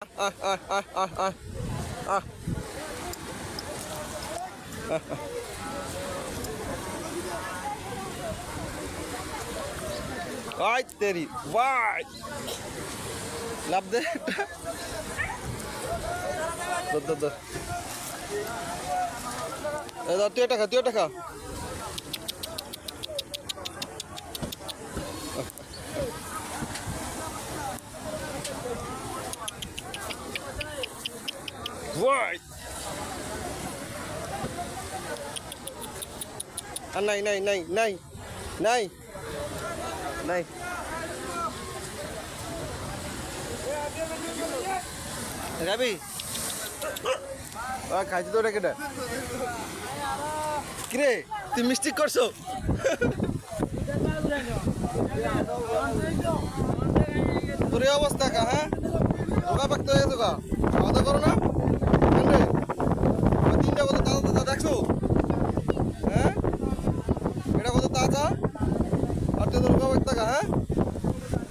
আহ আহ আহ আহ আহ আহ I তেরি ভাই লাভ দে ধর তুই টাকা ভাই আর নাই নাই নাই নাই নাই নাই যাবি খাইছি তো ওটা কেটা কিরে তুই মিস্টেক করছো তোর এই অবস্থা কা হ্যাঁ রোগা পাকতে হয়ে গেছো কা খাওয়া দাওয়া করো না রে 3টা বলে তাজা তাজা দেখছো হ্যাঁ এটা কত তাজা আর তুই তো রোগা পাকতে কা হ্যাঁ